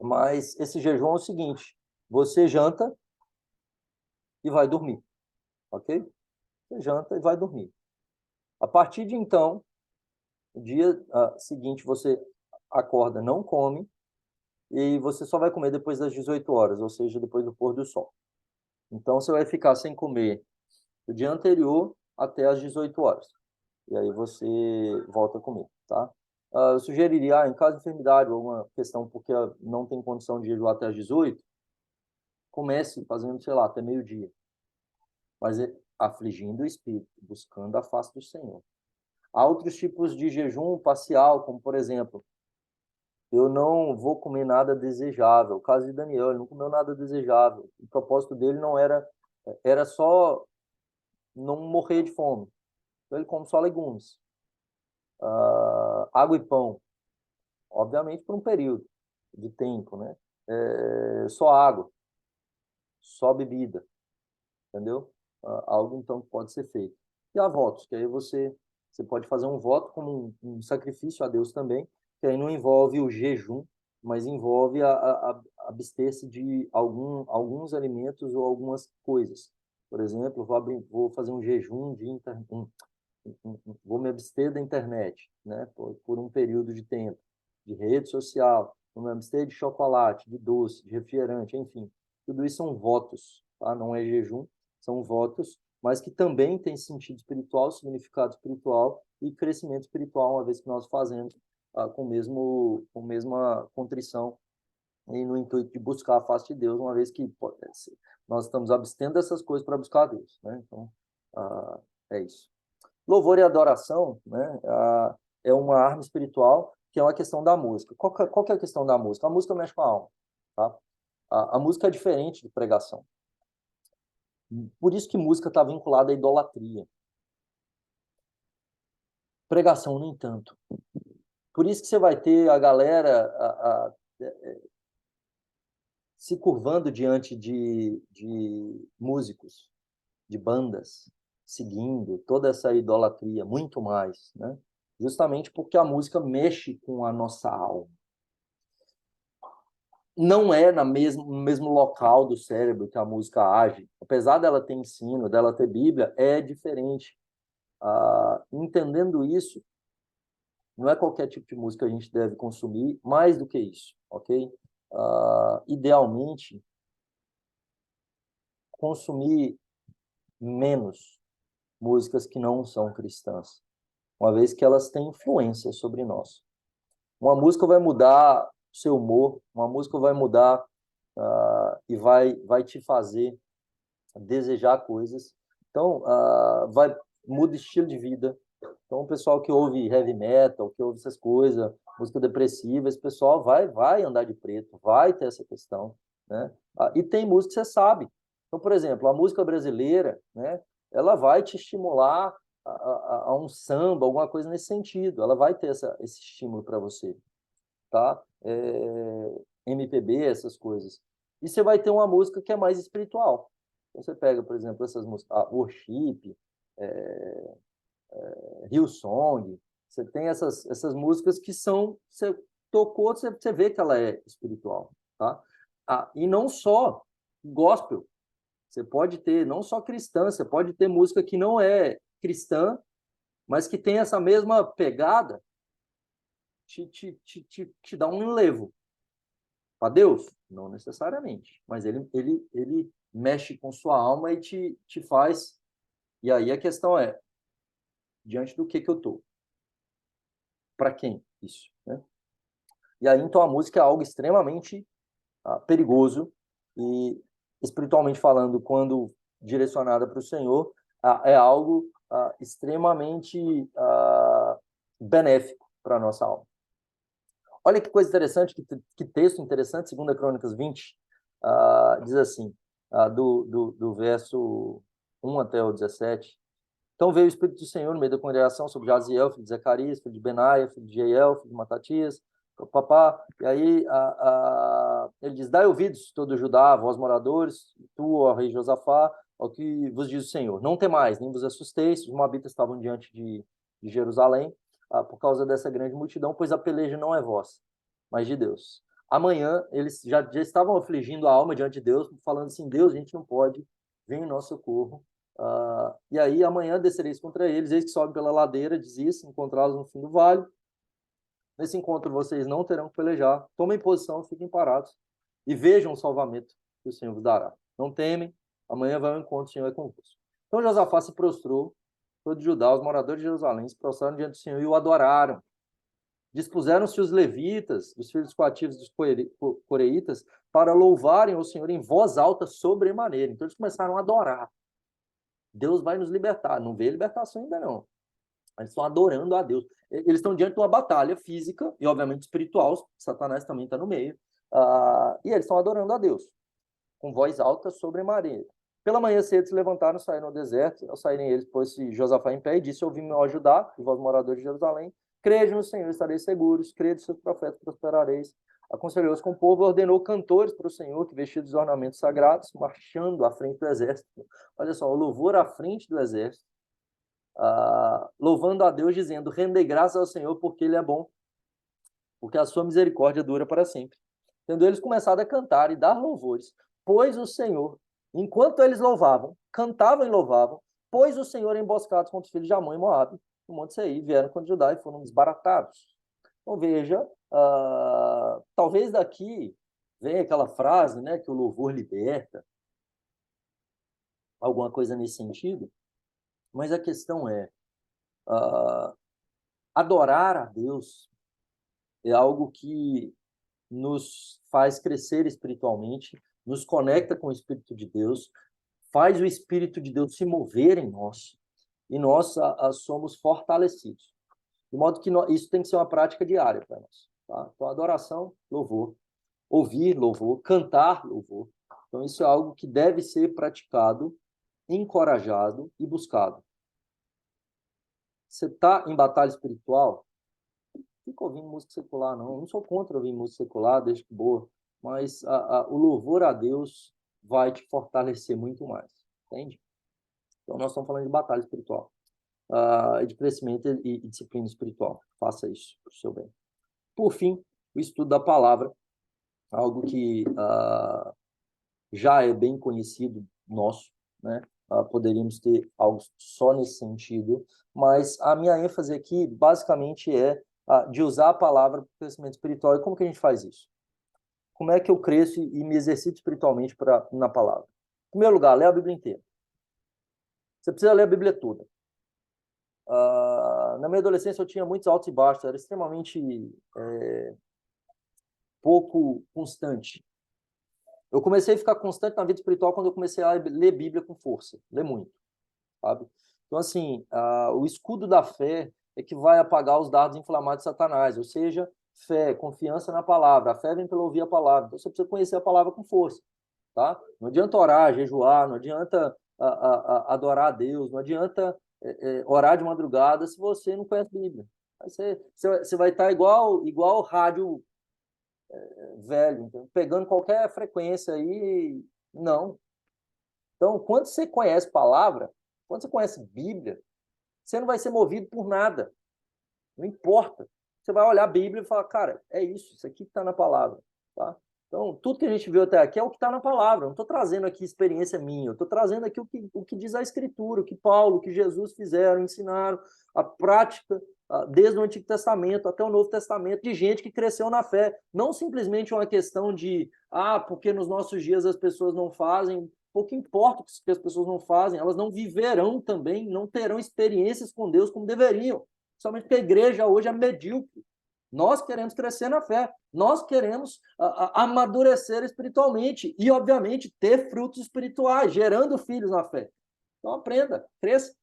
Speaker 1: Mas esse jejum é o seguinte, você janta e vai dormir, ok? Você janta e vai dormir. A partir de então, no dia seguinte, você acorda, não come, e você só vai comer depois das 18 horas, ou seja, depois do pôr do sol. Então, você vai ficar sem comer o dia anterior até às 18 horas. E aí você volta a comer, tá? Eu sugeriria, em caso de enfermidade ou alguma questão porque não tem condição de jejuar até às 18, comece fazendo, sei lá, até meio-dia. Mas afligindo o espírito, buscando a face do Senhor. Há outros tipos de jejum parcial, como, por exemplo, eu não vou comer nada desejável. O caso de Daniel, ele não comeu nada desejável. O propósito dele não era só não morrer de fome. Então, ele come só legumes, água e pão, obviamente por um período de tempo, né? Só água, só bebida, entendeu? Algo, então, que pode ser feito. E há votos, que aí você pode fazer um voto como um sacrifício a Deus também, que aí não envolve o jejum, mas envolve a abster-se de alguns alimentos ou algumas coisas. Por exemplo, vou fazer um jejum vou me abster da internet, né, por um período de tempo, de rede social, vou me abster de chocolate, de doce, de refrigerante, enfim. Tudo isso são votos, tá? Não é jejum, são votos, mas que também tem sentido espiritual, significado espiritual e crescimento espiritual, uma vez que nós fazemos com a mesma contrição e no intuito de buscar a face de Deus, uma vez que nós estamos abstendo dessas coisas para buscar a Deus, né? Então, é isso. Louvor e adoração, né, é uma arma espiritual que é uma questão da música. Qual que é a questão da música? A música mexe com a alma, tá? A música é diferente de pregação. Por isso que música está vinculada à idolatria. Pregação, nem tanto. Por isso que você vai ter a galera se curvando diante de músicos, de bandas, seguindo toda essa idolatria, muito mais, né? Justamente porque a música mexe com a nossa alma. Não é no mesmo local do cérebro que a música age. Apesar dela ter ensino, dela ter Bíblia, é diferente. Entendendo isso, não é qualquer tipo de música que a gente deve consumir, mais do que isso, ok? Idealmente, consumir menos músicas que não são cristãs, uma vez que elas têm influência sobre nós. Uma música vai mudar o seu humor, uma música vai mudar e vai te fazer desejar coisas. Então, muda estilo de vida. Então, o pessoal que ouve heavy metal, que ouve essas coisas, música depressiva, esse pessoal vai andar de preto, vai ter essa questão, né? E tem música que você sabe. Então, por exemplo, a música brasileira, né? Ela vai te estimular a um samba, alguma coisa nesse sentido. Ela vai ter esse estímulo para você, tá? MPB, essas coisas. E você vai ter uma música que é mais espiritual. Então, você pega, por exemplo, essas músicas, Worship, Hillsong, você tem essas músicas que são, você tocou, você vê que ela é espiritual, tá? E não só gospel, você pode ter, não só cristã, você pode ter música que não é cristã, mas que tem essa mesma pegada, te dá um enlevo. Para Deus? Não necessariamente, mas ele mexe com sua alma e te faz. E aí a questão é, diante do que eu estou? Para quem isso? Né? E aí, então, a música é algo extremamente perigoso e, espiritualmente falando, quando direcionada para o Senhor, é algo extremamente benéfico para a nossa alma. Olha que coisa interessante, que texto interessante, 2 Crônicas 20, diz assim, do verso 1 até o 17. Então veio o Espírito do Senhor no meio da congregação sobre Jaziel, filho de Zacarias, filho de Benaia, filho de Jeiel, filho de Matatias, papá. E aí ele diz, dai ouvidos, todo Judá, vós moradores, tu, ó rei Josafá, ao que vos diz o Senhor. Não temais, nem vos assusteis, os moabitas estavam diante de Jerusalém, por causa dessa grande multidão, pois a peleja não é vossa, mas de Deus. Amanhã, eles já estavam afligindo a alma diante de Deus, falando assim, Deus, a gente não pode, vem em nosso socorro. E aí, amanhã descereis contra eles, eis que sobem pela ladeira, diz isso, encontrá-los no fim do vale. Nesse encontro vocês não terão que pelejar, tomem posição, fiquem parados e vejam o salvamento que o Senhor vos dará. Não temem, amanhã vai ao encontro, o Senhor é convosco. Então Josafá se prostrou todo Judá, os moradores de Jerusalém, se prostraram diante do Senhor e o adoraram. Dispuseram-se os levitas, os filhos coativos dos coreitas, para louvarem o Senhor em voz alta sobremaneira. Então eles começaram a adorar. Deus vai nos libertar. Não vê libertação ainda não. Eles estão adorando a Deus. Eles estão diante de uma batalha física e, obviamente, espiritual. Satanás também está no meio. E eles estão adorando a Deus, com voz alta sobremaneira. Pela manhã cedo se levantaram e saíram ao deserto. Ao saírem eles, pôs-se Josafá em pé e disse: ouvi-me, ó Judá, e vós moradores de Jerusalém, crede no Senhor, estareis seguros, crede seus profetas, prosperareis. Aconselhou-se com o povo, ordenou cantores para o Senhor, que vestidos de ornamentos sagrados, marchando à frente do exército. Olha só, o louvor à frente do exército, louvando a Deus, dizendo: rendei graças ao Senhor, porque Ele é bom, porque a sua misericórdia dura para sempre. Tendo eles começado a cantar e dar louvores, pois o Senhor, enquanto eles louvavam, cantavam e louvavam, pois o Senhor emboscados contra os filhos de Amon e Moabe, no Monte Seir, vieram contra Judá e foram desbaratados. Então veja, talvez daqui venha aquela frase, né, que o louvor liberta, alguma coisa nesse sentido, mas a questão é, adorar a Deus é algo que nos faz crescer espiritualmente, nos conecta com o Espírito de Deus, faz o Espírito de Deus se mover em nós, e nós somos fortalecidos. De modo que isso tem que ser uma prática diária para nós. Tá? Então, adoração, louvor, ouvir louvor, cantar louvor. Então, isso é algo que deve ser praticado, encorajado e buscado. Você está em batalha espiritual? Fica ouvindo música secular, não. Eu não sou contra ouvir música secular, desde que boa. Mas o louvor a Deus vai te fortalecer muito mais. Entende? Então, nós estamos falando de batalha espiritual. De crescimento e disciplina espiritual. Faça isso para o seu bem. Por fim, o estudo da palavra, algo que já é bem conhecido nosso, né? Poderíamos ter algo só nesse sentido, mas a minha ênfase aqui, basicamente, é de usar a palavra para o crescimento espiritual. E como que a gente faz isso? Como é que eu cresço e me exercito espiritualmente na palavra? Em primeiro lugar, lê a Bíblia inteira. Você precisa ler a Bíblia toda. Na minha adolescência eu tinha muitos altos e baixos, era extremamente pouco constante. Eu comecei a ficar constante na vida espiritual quando eu comecei a ler Bíblia com força, ler muito, sabe? Então, assim, o escudo da fé é que vai apagar os dardos inflamados de Satanás, ou seja, fé, confiança na palavra. A fé vem pelo ouvir a palavra. Então, você precisa conhecer a palavra com força, tá? Não adianta orar, jejuar, não adianta adorar a Deus, não adianta orar de madrugada se você não conhece a Bíblia. Aí você vai estar igual rádio velho, então, pegando qualquer frequência aí, não. Então, quando você conhece palavra, quando você conhece Bíblia, você não vai ser movido por nada. Não importa. Você vai olhar a Bíblia e falar, cara, é isso aqui que está na palavra. Tá? Então, tudo que a gente viu até aqui é o que está na palavra. Eu não estou trazendo aqui experiência minha, eu estou trazendo aqui o que diz a Escritura, o que Paulo, o que Jesus fizeram, ensinaram, a prática, desde o Antigo Testamento até o Novo Testamento, de gente que cresceu na fé. Não simplesmente uma questão de, porque nos nossos dias as pessoas não fazem. Pouco importa o que as pessoas não fazem, elas não viverão também, não terão experiências com Deus como deveriam. Somente porque a igreja hoje é medíocre. Nós queremos crescer na fé, nós queremos amadurecer espiritualmente e, obviamente, ter frutos espirituais, gerando filhos na fé. Então, aprenda, cresça.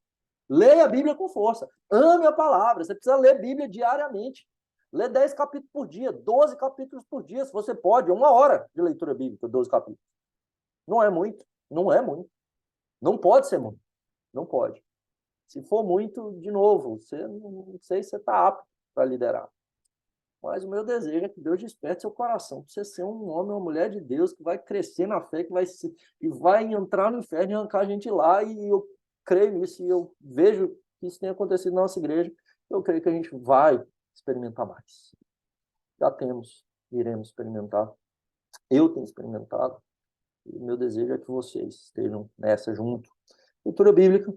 Speaker 1: Leia a Bíblia com força. Ame a palavra. Você precisa ler a Bíblia diariamente. Lê 10 capítulos por dia, 12 capítulos por dia, se você pode. 1 hora de leitura bíblica, 12 capítulos. Não é muito. Não é muito. Não pode ser muito. Não pode. Se for muito, de novo, não sei se você está apto para liderar. Mas o meu desejo é que Deus desperte seu coração para você ser um homem, uma mulher de Deus que vai crescer na fé, que vai entrar no inferno e arrancar a gente lá. E eu creio nisso e eu vejo que isso tem acontecido na nossa igreja. Eu creio que a gente vai experimentar mais. Já temos, iremos experimentar. Eu tenho experimentado. E o meu desejo é que vocês estejam nessa junto. Leitura bíblica,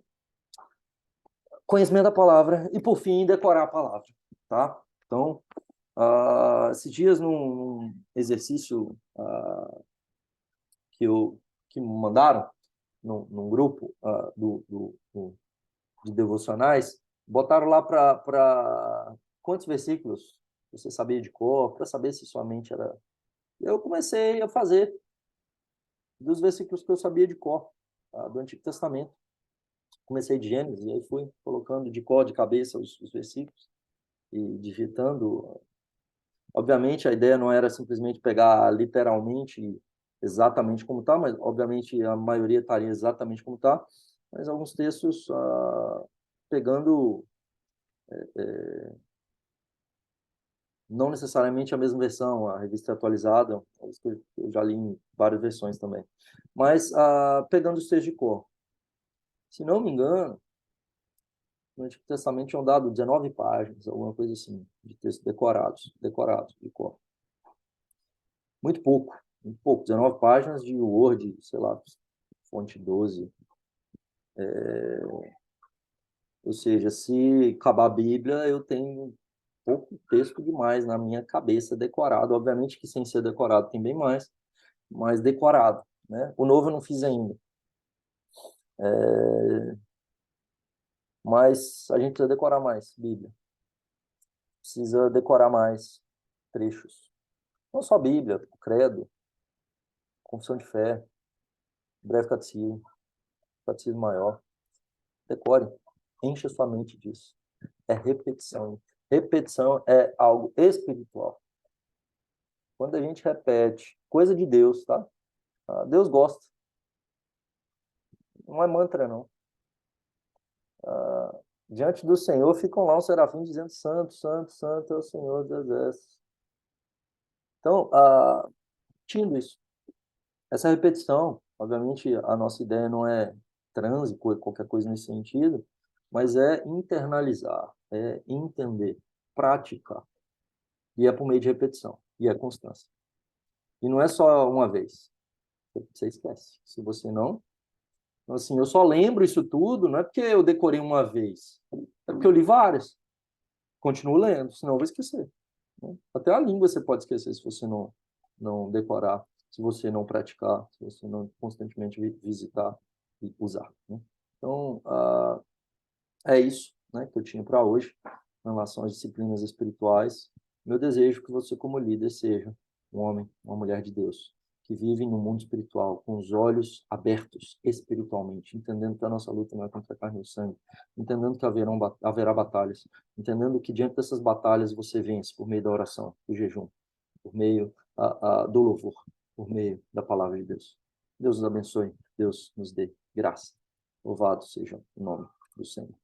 Speaker 1: conhecimento da palavra e, por fim, decorar a palavra. Tá? Então, esses dias, num exercício que me mandaram, num grupo do de devocionais, botaram lá para quantos versículos você sabia de cor, para saber se sua mente era... Eu comecei a fazer dos versículos que eu sabia de cor, tá? Do Antigo Testamento. Comecei de Gênesis, e aí fui colocando de cor, de cabeça os versículos e digitando. Obviamente, a ideia não era simplesmente pegar literalmente exatamente como está, mas obviamente a maioria estaria exatamente como está, mas alguns textos pegando não necessariamente a mesma versão, a revista atualizada, isso que eu já li em várias versões também, mas pegando os textos de cor. Se não me engano, no Antigo Testamento tinham dado 19 páginas, alguma coisa assim, de textos decorados de cor. Muito pouco, 19 páginas de Word, sei lá, fonte 12. Ou seja, se acabar a Bíblia, eu tenho pouco texto demais na minha cabeça decorado. Obviamente que sem ser decorado tem bem mais, mas decorado, né? O novo eu não fiz ainda. Mas a gente precisa decorar mais Bíblia. Precisa decorar mais trechos. Não só Bíblia, o Credo, Confissão de Fé, Breve Catecismo, Catecismo Maior. Decore. Enche a sua mente disso. É repetição. Repetição é algo espiritual. Quando a gente repete coisa de Deus, tá? Deus gosta. Não é mantra, não. Diante do Senhor ficam lá os serafins dizendo santo, santo, santo é o Senhor dos Exércitos. Então, tindo isso, essa repetição, obviamente a nossa ideia não é transe, qualquer coisa nesse sentido, mas é internalizar, é entender, praticar. E é por meio de repetição, e é constância. E não é só uma vez. Você esquece. Se você não... Então, assim, eu só lembro isso tudo, não é porque eu decorei uma vez, é porque eu li várias. Continuo lendo, senão eu vou esquecer. Né? Até a língua você pode esquecer se você não decorar, se você não praticar, se você não constantemente visitar e usar. Né? Então, é isso, né, que eu tinha para hoje em relação às disciplinas espirituais. Meu desejo é que você, como líder, seja um homem, uma mulher de Deus, que vive no mundo espiritual, com os olhos abertos espiritualmente, entendendo que a nossa luta não é contra a carne e o sangue, entendendo que haverá batalhas, entendendo que diante dessas batalhas você vence por meio da oração, do jejum, por meio do louvor, por meio da palavra de Deus. Deus nos abençoe, Deus nos dê graça. Louvado seja o nome do Senhor.